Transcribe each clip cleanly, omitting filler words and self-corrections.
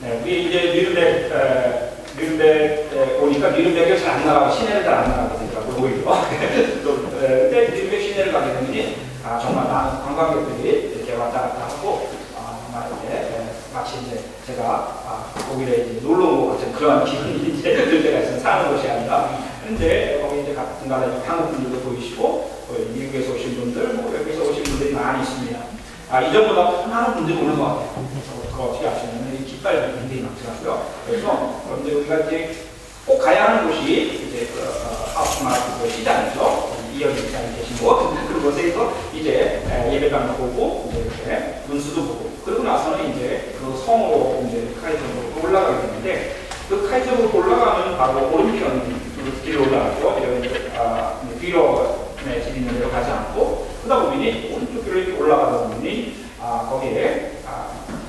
네, 우리 이제 뉘른베르크에 오니까 뉘른베르크를 잘 안 나가고 시내를 잘 안 나가게 되더라고요, 오히려. 근데 뉘른베르크 시내를 가게 되니, 정말 많은 관광객들이 이렇게 왔다 갔다 하고, 정말 이제, 마치 이제 제가, 거기에 이제 놀러 온 것 같은 그런 기분이 이제 들 때가 있어요. 사는 곳이 아니라. 근데 거기 이제 가끔가다 한국 분들도 보이시고, 미국에서 오신 분들, 뭐 여기서 오신 분들이 많이 있습니다. 이전보다 많은 분들이 오는 것 같아요. 그거 어떻게 아시냐면, 이 깃발이 굉장히 많더라고요. 그래서, 그런데 우리가 이제 꼭 가야 하는 곳이, 이제 하우스마트 시장이죠. 이여기 시장에 계신 곳. 그곳에서 이제 예배당도 보고, 이제 이렇게 문수도 보고, 그러고 나서는 이제 그 성으로 이제 카이점으로 올라가게 되는데, 그 카이점으로 올라가면 바로 오른편 길로 올라가죠. 이제 뒤로 집 있는 데로 가지 않고, 그러다 보니 오른쪽 길로 이렇게 올라가다 보니 거기에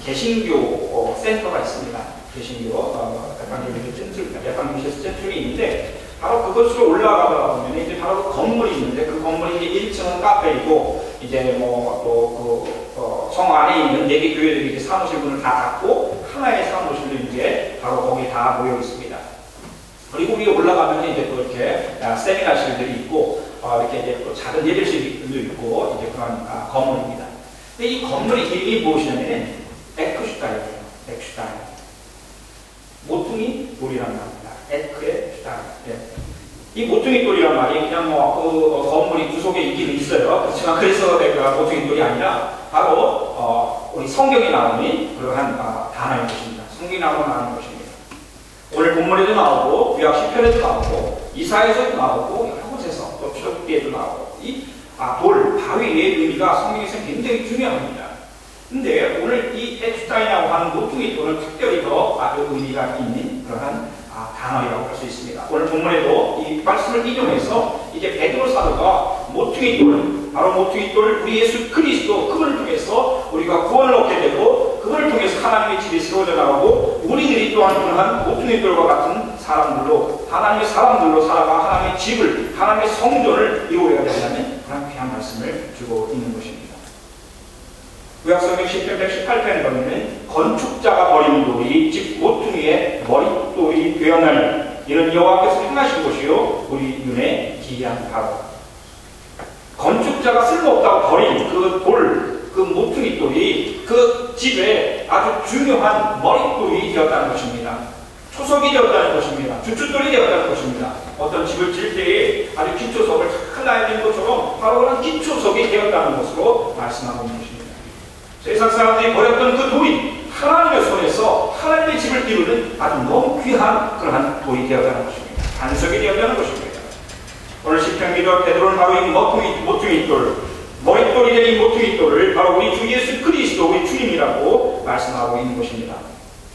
개신교 센터가 있습니다. 개신교 에반겔리컬 센터이 있는데, 바로 그것으로 올라가다 보면 이제 바로 그 건물이 있는데, 그 건물이 이제 1층은 카페이고, 이제 뭐 또 성 안에 있는 4개 교회들이 이제 사무실 문을 다 닫고 하나의 사무실도 이제 바로 거기에 다 모여 있습니다. 그리고 위에 올라가면 이제 또 이렇게 세미나실들이 있고, 이렇게 이제 또 작은 예배실도 있고, 이제 그런 건물입니다. 근데 이 건물의 이름이 무엇이냐면 에크슈타인이에요. 에크슈타인. 모퉁이 돌이란 말입니다. 에크의 슈타인. 네. 이 모퉁이 돌이란 말이 그냥 그 건물이 구속에 있기는 있어요. 그렇지만 그래서 내가 모퉁이 돌이 아니라 바로 우리 성경에 나오는 그러한 단어인 것입니다. 성경에 나오는 것입니다. 오늘 본문에도 나오고 구약 시편에도 나오고 이사야에서도 나오고 여러 곳에서 또 출애굽기에도 나오고 이 돌, 바위의 의미가 성경에서 굉장히 중요합니다. 근데 오늘 이 에크슈타인이라고 하는 모퉁이 돌은 특별히 더 아주 의미가 있는 그러한 단어라고 할 수 있습니다. 오늘 본문에도 이 말씀을 인용해서 이제 베드로 사도가 모퉁이 돌, 바로 모퉁이 돌 우리 예수 그리스도 그분을 통해서 우리가 구원을 얻게 되고 그분을 통해서 하나님의 집이 세워져 나가고 우리들이 또한 그러한 모퉁이 돌과 같은 사람들로 하나님의 사람들로 살아가 하나님의 집을 하나님의 성전을 이루어야 된다는 그런 귀한 말씀을 주고 있는 것입니다. 구약성경 시편 118편에 보면 건축자가 버린 돌이 집 모퉁이의 머릿돌이 되었나니 이는 여호와께서 행하신 것이요 우리 눈에 기이한 바로. 건축자가 쓸모없다고 버린 그 돌, 그 모퉁이 돌이 그 집에 아주 중요한 머릿돌이 되었다는 것입니다. 초석이 되었다는 것입니다. 주춧돌이 되었다는 것입니다. 어떤 집을 지을 때에 아주 기초석을 잘 놔야 되는 것처럼 바로 그런 기초석이 되었다는 것으로 말씀하고 있는 것입니다. 세상 사람들이 버렸던 그 돌이 하나님의 손에서 하나님의 집을 이루는 아주 너무 귀한 그러한 돌이 되었다는 것입니다. 반석이 되었다는 것입니다. 오늘 시편기도 베드로는 바로 이 모퉁이 돌, 머릿돌이 된 이 모퉁이 돌을 바로 우리 주 예수 그리스도 우리 주님이라고 말씀하고 있는 것입니다.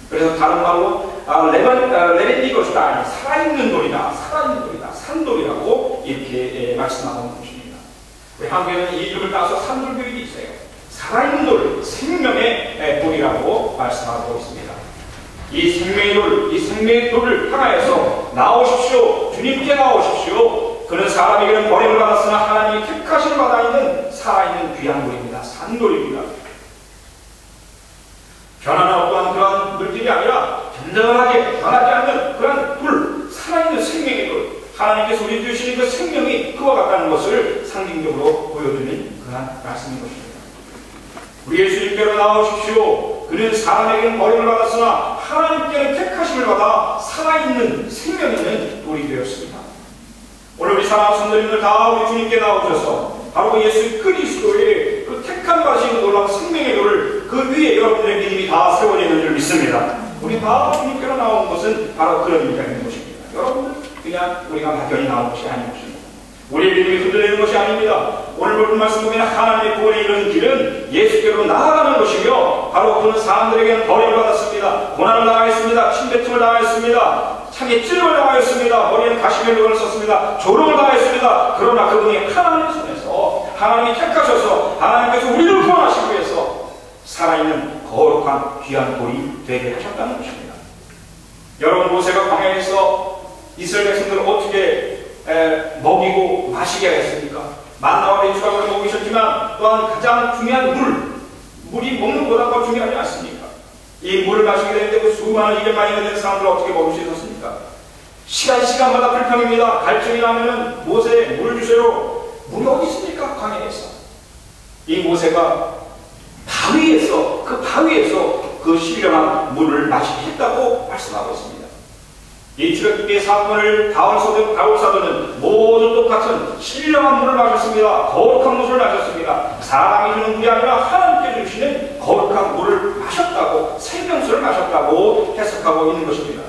그래서 다른 말로 레벤디거스다, 살아있는 돌이다, 살아있는 돌이다, 산돌이라고 이렇게 말씀하고 있는 것입니다. 우리 한국에는 이 이름을 따서 산돌교육이 있어요. 살아있는 돌, 생명의 돌이라고 말씀하고 있습니다. 이 생명의 돌, 이 생명의 돌을 향하여서 나오십시오. 주님께 나오십시오. 그는 사람에게는 버림을 받았으나 하나님이 택하심을 받아 있는 살아있는 귀한 돌입니다. 산돌입니다. 변하는 어떠한 그런 물질이 아니라 든든하게 변하지 않는 그런 돌, 살아있는 생명의 돌. 하나님께서 우리 주시는 그 생명이 그와 같다는 것을 상징적으로 보여주는 그런 말씀인 것입니다. 우리 예수님께로 나오십시오. 그는 사람에게는 버림을 받았으나 하나님께는 택하심을 받아 살아있는 생명 있는 돌이 되었습니다. 오늘 우리 사랑하는 성도님들 다 우리 주님께 나오셔서 바로 예수 그리스도의 그 택함 받으신 놀라운 생명의 돌을 그 위에 여러분들의 믿음이 다 세워져 있는 줄 믿습니다. 우리 다 주님께로 나온 것은 바로 그런 의미가 있는 것입니다. 여러분 그냥 우리가 막연히 나온 것이 아닌 것입니다. 우리의 믿음이 흔들리는 것이 아닙니다. 오늘 본 말씀 보면 하나님의 구원에 이르는 길은 예수께로 나아가는 것이며 바로 그는 사람들에게는 버림을 받았습니다. 고난을 당하였습니다. 침뱉음을 당하였습니다. 창에 찔림을 당하였습니다. 머리에는 가시멜로를 썼습니다. 조롱을 당하였습니다. 그러나 그분이 하나님의 손에서 하나님이 택하셔서 하나님께서 우리를 구원하시기 위해서 살아있는 거룩한 귀한 돌이 되게 하셨다는 것입니다. 여러분 모세가 광야에서 이스라엘 백성들을 어떻게 먹이고 마시게 했습니까? 만나와 배추가루를 먹이셨지만 또한 가장 중요한 물이 먹는 것보다 더 중요하지 않습니까? 이 물을 마시게 되는데 그 수많은 200만이나 되는 사람들을 어떻게 먹을 수 있었습니까? 시간마다 불평입니다. 갈증이 나면은 모세 물 주세요. 물이 어디 있습니까? 광야에서. 이 모세가 그 바위에서 그 신령한 물을 마시게 했다고 말씀하고 있습니다. 이 출애굽기의 사건을 바울 사도는 모두 똑같은 신령한 물을 마셨습니다. 거룩한 물을 마셨습니다. 사람이 주는 물이 아니라 하나님께 주시는 거룩한 물을 마셨다고, 생명수를 마셨다고 해석하고 있는 것입니다.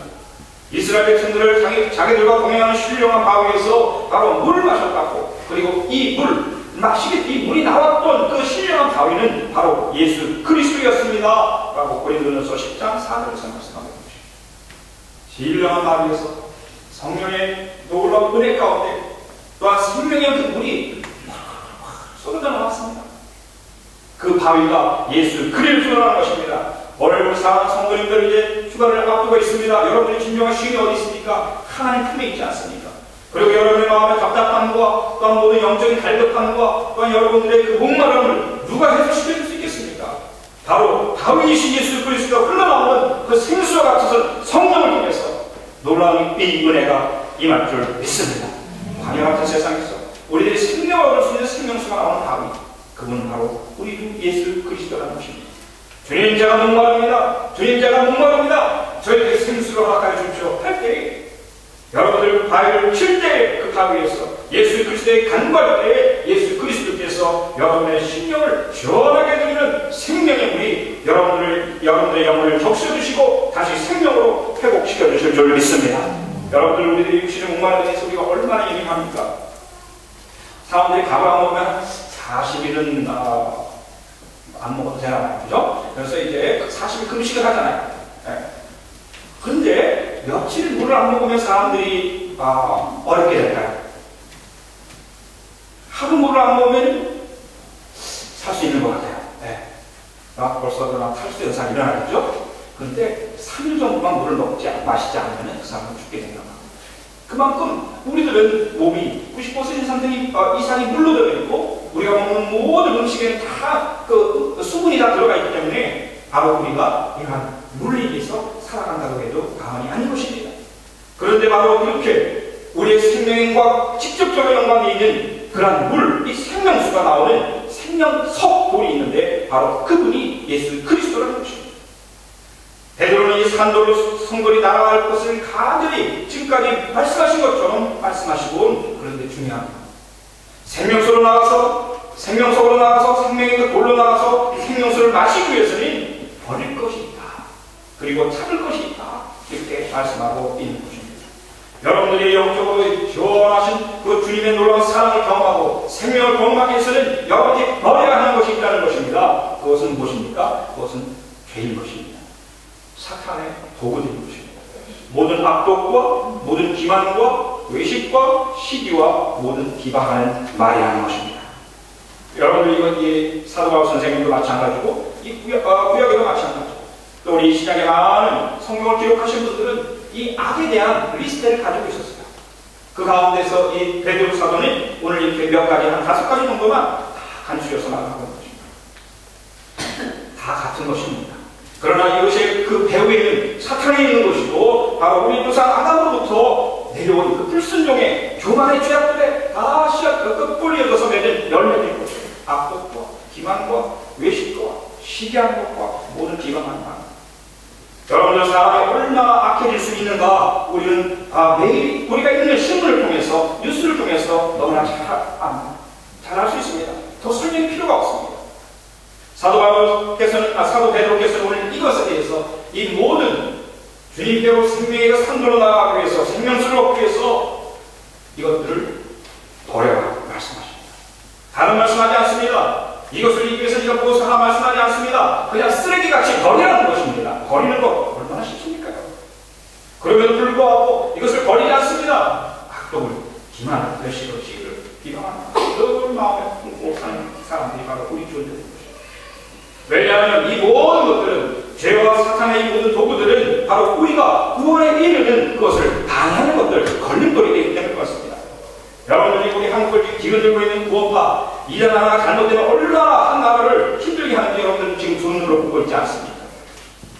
이스라엘 백성들을 자기들과 동행하는 신령한 바위에서 바로 물을 마셨다고, 그리고 이 물이 나왔던 그 신령한 바위는 바로 예수 그리스도였습니다 라고 고린도전서 10장 4절에서 말씀하고 있습니다. 신령한 바위에서 성령의 놀라운 은혜 가운데 또한 생명의 그 물이 쏟아져 나왔습니다. 그 바위가 예수 그리스도라는 것입니다. 오늘 우리 사랑하는 성도님들 이제 휴가를 앞두고 있습니다. 여러분들의 진정한 쉼이 어디 있습니까? 하나님 품에 있지 않습니까? 그리고 여러분의 마음의 답답함과 또한 모든 영적인 갈급함과 또한 여러분들의 그 목마름을 누가 해소시켜줄 수 있겠습니까? 바로 바위이신 예수 그리스도가 흘러나오는 그 생수와 같은 성령을 통해서 놀라운 이 은혜가 임할 줄 믿습니다. 광야 같은 세상에서 우리들이 생명을 얻을 수 있는 생명수가 나오는 바위, 그분은 바로 우리 주 예수 그리스도라는 것입니다. 주님 제가 목마릅니다. 주님 제가 목마릅니다. 저에게 생수를 허락하여 주십시오 할 때에 여러분들 바위를 칠 때 그 바위에서 예수 그리스도의 간구할 때에 예수 그리스도께서 여러분의 심령을 시원하게 드리는 생명의 물이 여러분들의 영혼을 적셔주시고 다시 생명으로 회복시켜 주실 줄 믿습니다. 여러분들 우리들의 육신의 목마름에 대해서 우리가 얼마나 예민합니까? 사람들이 밥을 안 먹으면 40일은 안 먹어도 되나요? 그죠? 그래서 이제 40일 금식을 하잖아요. 그런데 며칠 물을 안 먹으면 사람들이 어렵게 될까요? 하루 물을 안 먹으면 살 수 있는 것 같아요. 벌써 탈수 현상이 일어나겠죠? 그런데 3일 정도만 물을 마시지 않으면 그 사람은 죽게 된다. 그만큼 우리들은 몸이 90% 이상이 물로 들어있고 우리가 먹는 모든 음식에는 다 그 수분이 다 들어가 있기 때문에 바로 우리가 이러한 물리에서 살아간다고 해도 과언이 아닌 것입니다. 그런데 바로 이렇게 우리의 생명과 직접적인 연관이 있는 그러한 물, 이 생명수가 나오는 생명석 돌이 있는데 바로 그분이 예수 그리스도라는 것입니다. 베드로는 이 산돌로 성돌이 날아갈 것을 간절히 지금까지 말씀하신 것처럼 말씀하시고, 그런데 중요합니다. 생명석으로 나가서 생명의 그 돌로 나가서 생명수를 마시기 위해서는 버릴 것이 있다. 그리고 참을 것이 있다. 이렇게 말씀하고 있는 것입니다. 여러분들이 영적으로 시원하신 그 주님의 놀라운 사랑을 경험하고 생명을 경험하기 위해서는 여러분이 버려야 하는 것이 있다는 것입니다. 그것은 무엇입니까? 그것은 죄인 것입니다. 사탄의 도구들인 것입니다. 모든 악독과 모든 기만과 외식과 시기와 모든 비방하는 말이라는 것입니다. 여러분들 이건 이 사도 바울 선생님도 마찬가지고 이 구약에도 마찬가지고 또 우리 신약에 많은 성경을 기록하신 분들은 이 악에 대한 리스트를 가지고 있었어요. 그 가운데서 이 베드로 사도는 오늘 이렇게 몇 가지, 한 5가지 정도만 다 간추려서 나가는 것입니다. 다 같은 것입니다. 그러나 이것의 그 배후에는 사탄이 있는 것이고 바로 우리 조상 아담으로부터 내려온 그 불순종의 교만의 죄악들에 다 뿌리어져서 맺은 열매인 것입니다. 악독과 기만과 외식과 시기한 것과 모든 비방하는 말. 여러분들 사람이 얼마나 악해질 수 있는가 우리는 매일 우리가 읽는 신문을 통해서 뉴스를 통해서 너무나 잘 알 수 있습니다. 더 설명이 필요가 없습니다. 사도 베드로께서는 오늘 이것에 대해서 이 모든 주님께로 생명의 산도로 나아가기 위해서 생명수를 얻기 위해서 이것들을 버려라 말씀하십니다. 다른 말씀하지 않습니다. 이것을 이기 위해서 이것 무엇을 하나 말씀하지 않습니다. 그냥 쓰레기같이 버리라는 것입니다. 버리는 것 얼마나 쉽습니까요? 그럼에도 불구하고 이것을 버리지 않습니다. 악독을, 기만을, 배신을, 시기를, 비방하는 늘 마음에 품고 사는 사람들이 바로 우리 존재인 것입니다. 왜냐하면 이 모든 것들은 죄와 사탄의 이 모든 도구들은 바로 우리가 구원에 이르는 그것을 방해하는 것들, 걸림돌이 되기 때문에 그렇습니다. 여러분들이 우리 한국을 지금 들고 있는 구원파, 이전 하나가 잘못되면 얼마나 한 나라를 힘들게 하는지 여러분들은 지금 두 눈으로 보고 있지 않습니까?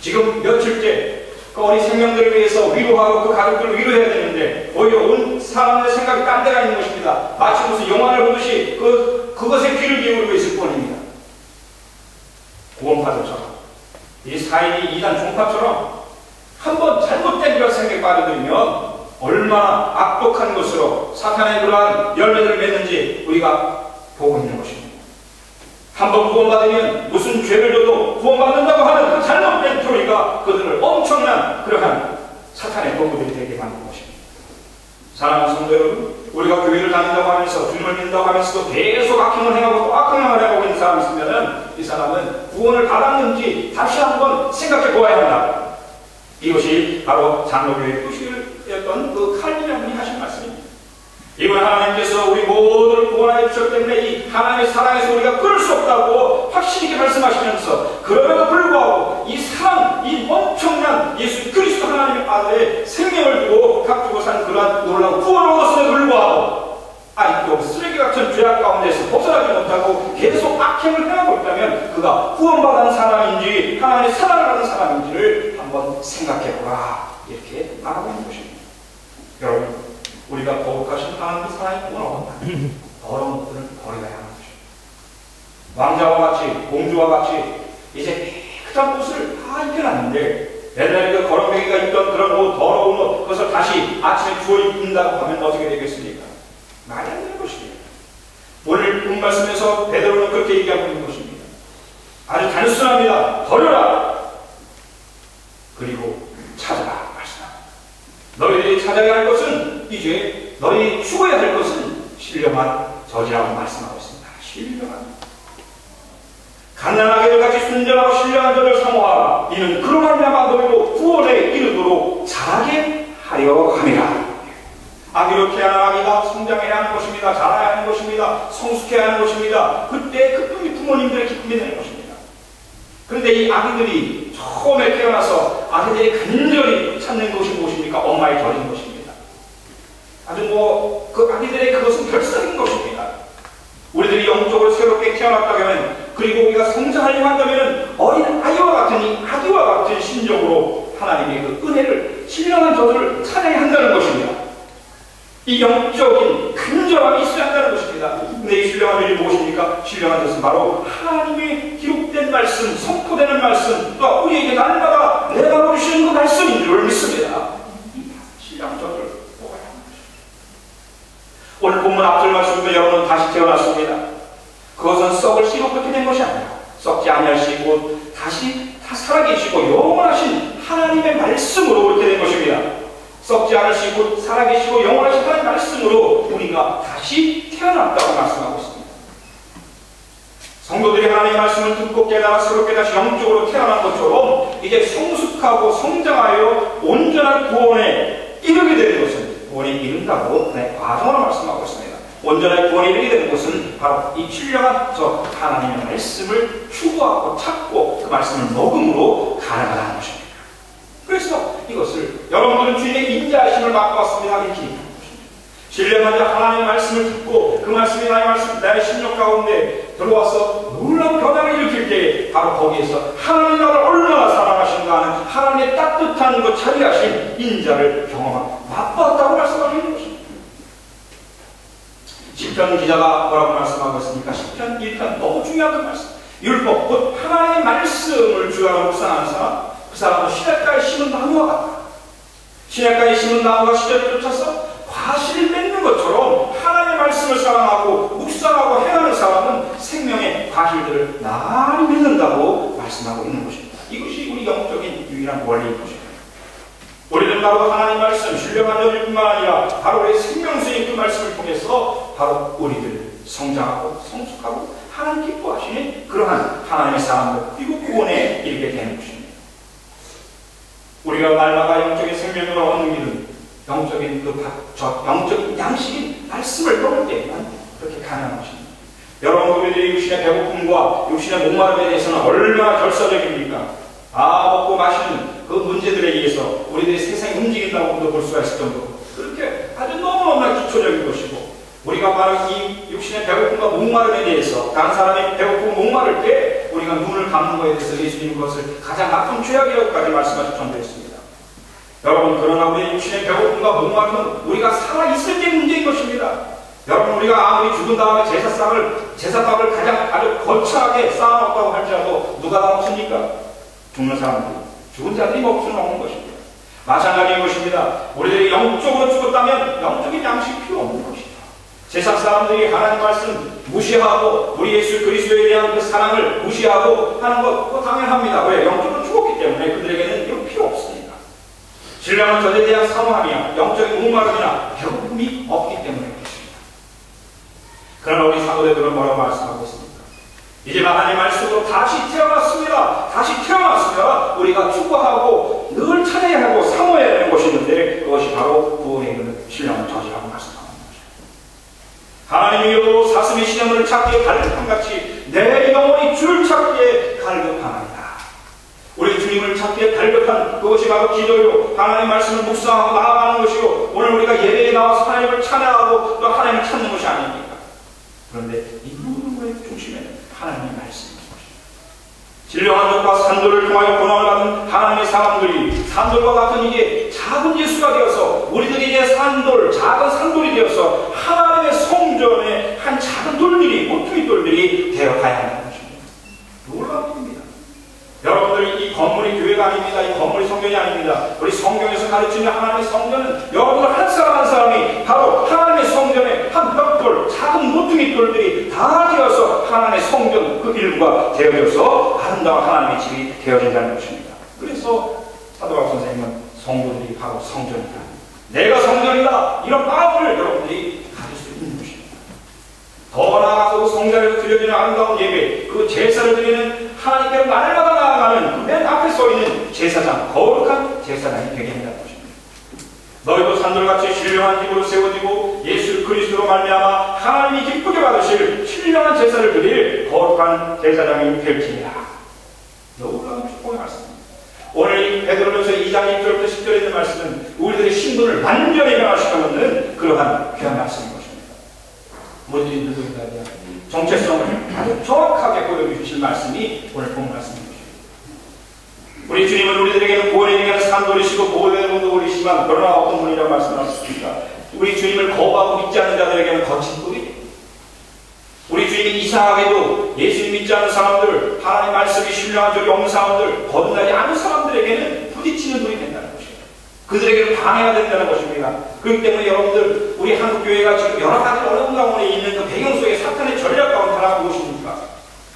지금 며칠째 그 어린 생명들을 위해서 위로하고 그 가족들을 위로해야 되는데 오히려 온 사람의 생각이 딴 데가 있는 것입니다. 마치 무슨 영화를 보듯이 그것에 귀를 기울이고 있을 뿐입니다. 구원파들처럼 이 사인이 이단 종파처럼 한번 잘못된 것생각에 빠져들면 얼마나 악독한 것으로 사탄의 그러한 열매들을 맺는지 우리가 보고 있는 것입니다. 한번 구원받으면 무슨 죄를 져도 구원받는다고 하는 그 잘못된 교리가 그들을 엄청난 그러한 사탄의 도구들이 되게 만든 것입니다. 사랑하는 성도 여러분, 우리가 교회를 다닌다고 하면서 주님을 믿는다고 하면서도 계속 악행을 행하고 또 악행을 행하고 있는 사람이 있으면 이 사람은 구원을 받았는지 다시 한번 생각해 보아야 한다. 이것이 바로 장로교의 표시였던 그 칼빈의 분이 하신 말씀입니다. 이번 하나님께서 우리 모두를 구원하여 주셨기 때문에 이 하나님의 사랑에서 우리가 끊을 수 없다고 확실히 있게 말씀하시면서 그럼에도 불구하고 이 사랑, 이 엄청난 예수 그리스도 하나님의 아들의 생명을 두고 값주고 산 그러한 놀라운 구원을 얻었음에도 불구하고 아직도 쓰레기 같은 죄악 가운데서 벗어나지 못하고 계속 악행을 행하고 있다면 그가 구원받은 사람인지 하나님의 사랑을 받은 사람인지를 한번 생각해보라 이렇게 말하고 있는 것입니다. 여러분, 우리가 거룩하신 하나님의 사랑이 구원하고 더러운 것들을 버려야 하는 것입니다. 왕자와 같이 공주와 같이 이제 깨끗한 옷을 다 입혀놨는데 옛날에 그 거렁뱅이가 입던 그런 옷, 더러운 옷 그것을 다시 아침에 주워 입는다고 하면 어떻게 되겠습니까? 말이 안 되는 것입니다. 오늘 본 말씀에서 베드로는 그렇게 얘기하고 있는 것입니다. 아주 단순합니다. 버려라. 그리고 찾아라. 너희들이 찾아야 할 것은 이제 너희 추구해야 할 것은 신령한 저지라고 말씀하고 있습니다. 신령한 갓난아기를 같이 순전하고 신령한 저를 사모하라. 이는 그로 말미암아 너희도 구원에 이르도록 자라게 하려 함이라. 아기로 태어난 아기가 성장해야 하는 것입니다. 자라야 하는 것입니다. 성숙해야 하는 것입니다. 그때 그뿐이 부모님들의 기쁨이 되는 것입니다. 그런데 이 아기들이 처음에 태어나서 아기들이 간절히 찾는 것이 무엇입니까? 엄마의 절인 것입니다. 아주 그 아기들의 그것은 결석인 것입니다. 우리들이 영적으로 새롭게 태어났다고 하면 그리고 우리가 성장하려고 한다면 어린 아이와 같은 이 아기와 같은 심정으로 하나님의 그 은혜를 신령한 저주를 찾아야 한다는 것입니다. 이 영적인 간절함이 있어야 한다는 것입니다. 근데 이 신령한 일이 무엇입니까? 신령한 것은 바로 하나님의 기록된 말씀, 선포되는 말씀, 또 우리에게 날마다 내다보시는 그 말씀인 줄 믿습니다. 신령한 저주를 뽑아야 하는 것입니다. 오늘 본문 앞절 말씀도 여러분은 다시 태어났습니다. 그것은 썩을 씨로 그렇게 된 것이 아니라 썩지 아니할 씨고 다시 살아계시고 영원하신 하나님의 말씀으로 그렇게 된 것입니다. 썩지 않으시고 살아계시고 영원하신 하나님의 말씀으로 우리가 다시 태어났다고 말씀하고 있습니다. 성도들이 하나님의 말씀을 듣고 깨달아 새롭게 다시 영적으로 태어난 것처럼 이제 성숙하고 성장하여 온전한 구원에 이르게 되는 것은 구원에 이른다고 과정으로 말씀하고 있습니다. 온전한 구원에 이르게 되는 것은 바로 이 신령한 저 하나님의 말씀을 추구하고 찾고 그 말씀을 먹음으로 가능하다는 것입니다. 그래서 이것을 여러분들은 주님의 인자하심을 받고 왔습니다. 이렇게 얘기하는 것입니다. 신령한 하나님의 말씀을 듣고 그 말씀이 나의 말씀, 나의 심령 가운데 들어와서 놀라운 변화를 일으킬 때 바로 거기에서 하나님 나를 얼마나 사랑하신가 하는 하나님의 따뜻한 그 자비하신 인자를 경험하고 맛봤다고 말씀하고 있는 것입니다. 시편 기자가 뭐라고 말씀하고 있습니까? 시편 1편 너무 중요한 그 말씀. 율법, 곧 하나님의 말씀을 주야로 묵상하는 사람, 그 사람은 시냇가에 심은 나무와 같다. 시냇가에 심은 나무가 시절을 쫓아서 과실을 맺는 것처럼 하나님의 말씀을 사랑하고 묵상하고 행하는 사람은 생명의 과실들을 나날이 맺는다고 말씀하고 있는 것입니다. 이것이 우리 영적인 유일한 원리인 것입니다. 우리는 바로 하나님 말씀, 신령한 여리뿐만 아니라 바로 우리의 생명수인 그 말씀을 통해서 바로 우리들 성장하고 성숙하고 하나님 기뻐하시는 그러한 하나님의 사람들 그리고 구원에 이르게 되는 것입니다. 우리가 날마다 영적인 생명을 얻는 길은 영적인 영적인 양식인 말씀을 먹을 때만 그렇게 가능한 것입니다. 여러분, 우리들의 육신의 배고픔과 육신의 목마름에 대해서는 얼마나 결사적입니까? 먹고 마시는 그 문제들에 의해서 우리들의 세상이 움직인다고 볼 수가 있을 정도로 그렇게 아주 너무너무나 기초적인 것이고 우리가 바로 이 육신의 배고픔과 목마름에 대해서 다른 사람의 배고픔 목마를 때 우리가 눈을 감는 거에 대해서 예수님 그것을 가장 나쁜 죄악이라고까지 말씀하실 정도였습니다. 여러분, 그러나 우리의 육신의 배고픔과 목마름은 우리가 살아있을 때 문제인 것입니다. 여러분, 우리가 아무리 죽은 다음에 제사밥을 가장 아주 거창하게 쌓아놓았다고 할지라도 누가 다 먹습니까? 죽는 사람들이. 죽은 자들이 먹을 수는 없는 것입니다. 마찬가지인 것입니다. 우리들이 영적으로 죽었다면 영적인 양식이 필요 없는 것이죠. 세상 사람들이 하나님 말씀 무시하고 우리 예수 그리스도에 대한 그 사랑을 무시하고 하는 것 그거 당연합니다. 왜? 영적으로 죽었기 때문에 그들에게는 이거 필요 없습니다. 신령한 전에 대한 사모함이나 영적인 목마름이나 배고픔이 없기 때문에 그렇습니다. 그러나 우리 사도들은 뭐라고 말씀하고 있습니까? 이제 하나님 말씀으로 다시 태어났습니다. 다시 태어났으면 우리가 축복하고 늘 찬양해야 하고 사모해야 하는 것이 있는데 그것이 바로 구원에 이르는 신령한 저지라고 말씀합니다. 하나님이요 사슴이 시냇물을 찾기에 갈급함같이 내 영혼이 주를 찾기에 갈급하나이다. 우리 주님을 찾기에 갈급한 그것이 바로 기도요, 하나님 말씀을 묵상하고 나아가는 것이요, 오늘 우리가 예배에 나와서 하나님을 찬양하고 또 하나님을 찾는 것이 아닙니까? 그런데 이 모든 것의 중심에는 하나님의 말씀입니다. 진령한 적과 산돌을 통하여 고난을 받은 하나님의 사람들이 산돌과 같은 이게 작은 예수가 되어서 우리들이 이제 작은 산돌이 되어서 하나님의 성전에 한 작은 돌들이, 모퉁이 돌들이 되어가야 한다는 것입니다. 놀라운 일입니다. 여러분들, 이 건물이 교회가 아닙니다. 이 건물이 성전이 아닙니다. 우리 성경에서 가르치는 하나님의 성전은 여러분들 한 사람 한 사람이 바로 하나님의 성전에 한 벽돌, 작은 모퉁이 돌들이 다 되어서 하나님의 성전 그 일부가 되어져서 아름다운 하나님의 집이 되어진다는 것입니다. 그래서 사도바울 선생님은 성도들이 바로 성전이다, 내가 성전이다, 이런 마음을 여러분들이 가질 수 있는 것입니다. 더 나아가서 그 성전에서 드려지는 아름다운 예배, 그 제사를 드리는 하나님께로 날마다 나아가는 그 맨 앞에 서 있는 제사장, 거룩한 제사장이 되게 한다는 것입니다. 너희도 산돌같이 신령한 집으로 세워지고 예수 그리스도로 말미암아 하나님이 기쁘게 받으실 신령한 제사를 드릴 거룩한 제사장이 될지니라. 놀라운 축복의 말씀입니다. 오늘 이 베드로전서 2장 1절부터 10절에 있는 말씀은 우리들의 신분을 완전히 변화시켜놓는 그러한 귀한 말씀인 것입니다. 우리들이 누구인가에 대한 정체성을 아주 정확하게 보여주실 말씀이 오늘 본 말씀인 것입니다. 우리 주님은 우리들에게는 구원에 대한 산돌이시고 보호되는 분들이시지만 그러나 어떤 분이라고 말씀하셨습니까? 우리 주님을 거부하고 믿지 않는 자들에게는 거친 돌이, 우리 주님이 이상하게도 예수님 믿지 않는 사람들, 하나님 말씀이 신령한 적이 없는 사람들, 거듭나지 않은 사람들에게는 부딪히는 돌이 된다는 것입니다. 그들에게는 방해가 된다는 것입니다. 그렇기 때문에 여러분들, 우리 한국교회가 지금 여러 가지 어려운 가운데 있는 그 배경 속에 사탄의 전략 가운데 하나가 무엇입니까?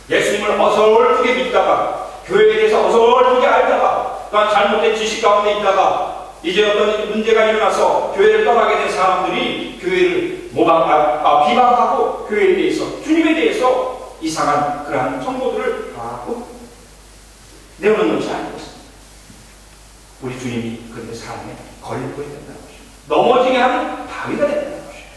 예수님을 어설프게 믿다가, 교회에 대해서 어설프게 알다가, 또한 잘못된 지식 가운데 있다가 이제 어떤 문제가 일어나서 교회를 떠나게 된 사람들이 교회를 비방하고 교회에 대해서, 주님에 대해서 이상한 그러한 정보들을 하고 내어놓는 것이 아니었습니다. 우리 주님이 그들의 삶에 걸림돌이 된다는 것입니다. 넘어지게 하는 바위가 된다는 것입니다.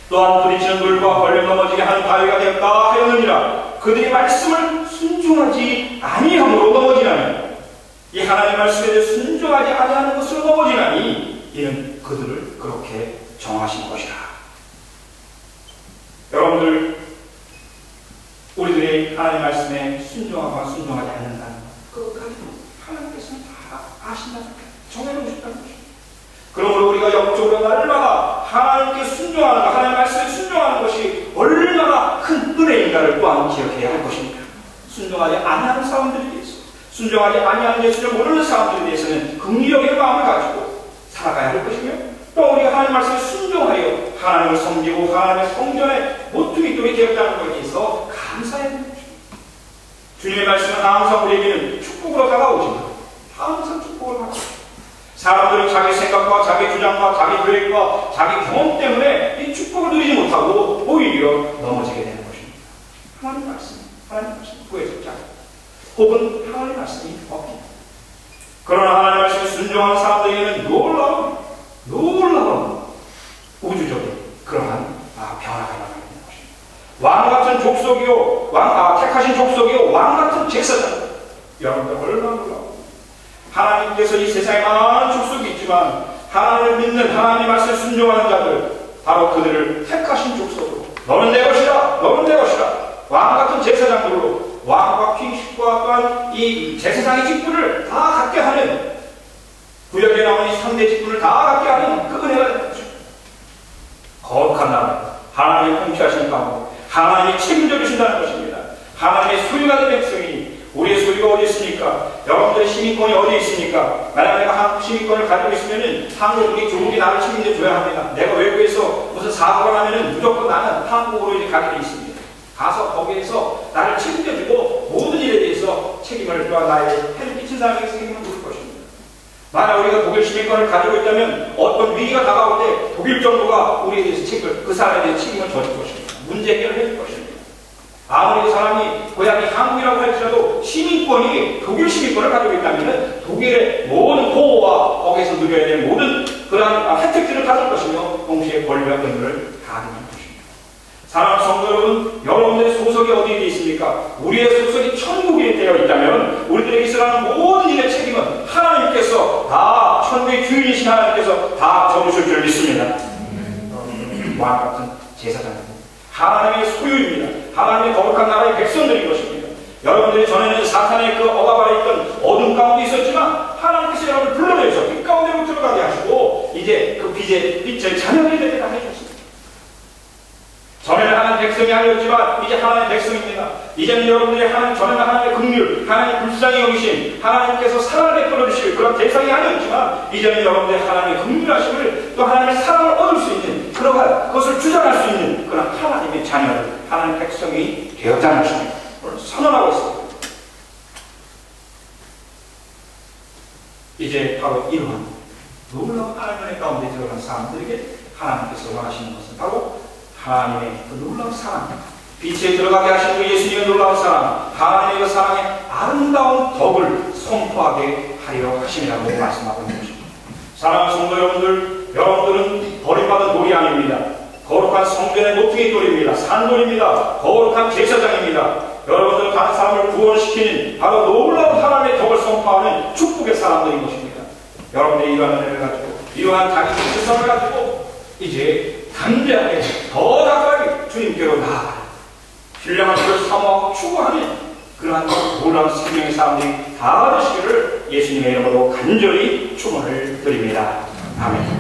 또한 부딪히는 돌과 걸려 넘어지게 하는 바위가 되었다 하였느니라. 그들이 말씀을 순종하지 아니함으로 넘어지나니, 이 하나님 말씀에 대해 순종하지 아니하는 것으로 넘어지나니 이는 그들을 그렇게 정하신 것이라. 여러분들, 우리들의 하나님 말씀에 순종하거나 순종하지 않는다는 것, 그것까지 하나님께서는 다 아신다는 거예요. 정해놓으셨다는 것입니다. 그러므로 우리가 영적으로 날마다 하나님께 순종하는 것, 하나님 말씀에 순종하는 것이 얼마나 큰 은혜인가를 또한 기억해야 할 것입니다. 순종하지 아니하는 사람들에 대해서, 순종하지 아니하는 예수를 모르는 사람들에 대해서는 긍휼의 마음을 가지고 살아가야 할 것이며, 또 우리가 하나님 말씀에 순종하여 하나님을 섬기고 하나님의 성전에 모퉁이 돌이 되었다는 것에 대해서 감사해야 되는 것입니다. 주님의 말씀은 항상 우리에게는 축복으로 다가오지만 항상 축복을 받고, 사람들은 자기 생각과 자기 주장과 자기 계획과 자기 경험 때문에 이 축복을 누리지 못하고 오히려 넘어지게 되는 것입니다. 하나님 말씀 구해줬지 않고, 혹은 하나님 말씀이 없습니다. 그러나 하나님 말씀에 순종하는 사람들에게는 놀라운 우주적인 그러한 변화가 일어나는 것입니다. 왕같은 족속이요, 택하신 족속이요, 왕같은 제사장. 여러분들 얼마나 놀라워. 하나님께서 이 세상에 많은 족속이 있지만 하나님을 믿는, 하나님 말씀에 순종하는 자들, 바로 그들을 택하신 족속으로, 너는 내 것이다, 너는 내 것이다, 왕같은 제사장들로 왕과 킹 직분과 또한 이 제사장의 직분을 다 갖게 하는, 구약에 나오는 이 3대 직분을 다 갖게 하는 그 은혜가 되는 거죠. 거룩한 나라, 하나님의 통치하시는 가운데 하나님이 책임져 주신다는 것입니다. 하나님의 소유가 된 백성이, 우리의 소유가 어디 있습니까? 여러분들의 시민권이 어디 있습니까? 만약 내가 한국 시민권을 가지고 있으면은 한국 우리 조국이 나를 책임져 줘야 합니다. 내가 외국에서 무슨 사고가 나면은 무조건 나는 한국으로 이제 가게 돼 있습니다. 가서 거기에서 나를 책임져 주고 모든 일에 대해서 책임을, 또한 나의 해를 끼친 사람에게 책임을 물을 것입니다. 만약 우리가 독일 시민권을 가지고 있다면 어떤 위기가 다가올 때 독일 정부가 우리에 대해서 책임을, 그 사람에 대해 책임을 져줄 것입니다. 문제 해결을 해줄 것입니다. 아무리 그 사람이 고향이 한국이라고 할지라도 시민권이 독일 시민권을 가지고 있다면 독일의 모든 보호와 거기에서 누려야 될 모든 그러한 혜택들을 가질 것이며 동시에 권리와 의무를 다 가질 것입니다. 사랑하는 성도 여러분, 여러분들의 소속이 어디에 있습니까? 우리의 소속이 천국에 되어 있다면 우리들에게 있어가는 모든 일의 책임은 하나님께서 다, 천국의 주인이신 하나님께서 다 져주실 줄 믿습니다. 왕 같은 제사장입니다. 하나님의 소유입니다. 하나님의 거룩한 나라의 백성들인 것입니다. 여러분들이 전에는 사탄의 그 억압하에 있던 어둠 가운데 있었지만 하나님께서 여러분을 불러내서 빛 가운데로 들어가게 하시고 이제 그 빛의 자녀들이 되게 다 해주셨습니다. 전에는 하나님의 백성이 아니었지만 이제 하나님의 백성입니다. 이제는 여러분들이 전에는 하나님의 긍휼, 하나님의 불쌍히 여기심, 하나님께서 사랑을 베풀어 주실 그런 대상이 아니었지만 이제는 여러분들이 하나님의 긍휼하심을, 또 하나님의 사랑을 얻을 수 있는, 그러한 그것을 주장할 수 있는 그런 하나님의 자녀들, 하나님의 백성이 되었다는 것입니다. 오늘 선언하고 있습니다. 이제 바로 이러한 놀라운 하나님의 가운데 들어간 사람들에게 하나님께서 원하시는 것은 바로 하나님의 그 놀라운 사랑, 빛에 들어가게 하신 그 예수님의 놀라운 사랑, 하나님의 그 사랑의 아름다운 덕을 선포하게 하려 하심이라고 말씀하고 있는 것입니다. 사랑하는 성도 여러분들, 여러분들은 버림받은 돌이 아닙니다. 거룩한 성전의 모퉁이 돌입니다. 산돌입니다. 거룩한 제사장입니다. 여러분들은 다른 사람을 구원시키는 바로 놀라운 하나님의 덕을 선포하는 축복의 사람들인 것입니다. 여러분들이 이러한 은혜를 가지고, 이러한 자기 정체성을 가지고 이제 담대하게 더 가까이 주님께로 나아가 신령한 것을 사모하고 추구하는 그러한 놀라운 생명의 사람들이 다 되시기를 예수님의 이름으로 간절히 축원을 드립니다. 아멘.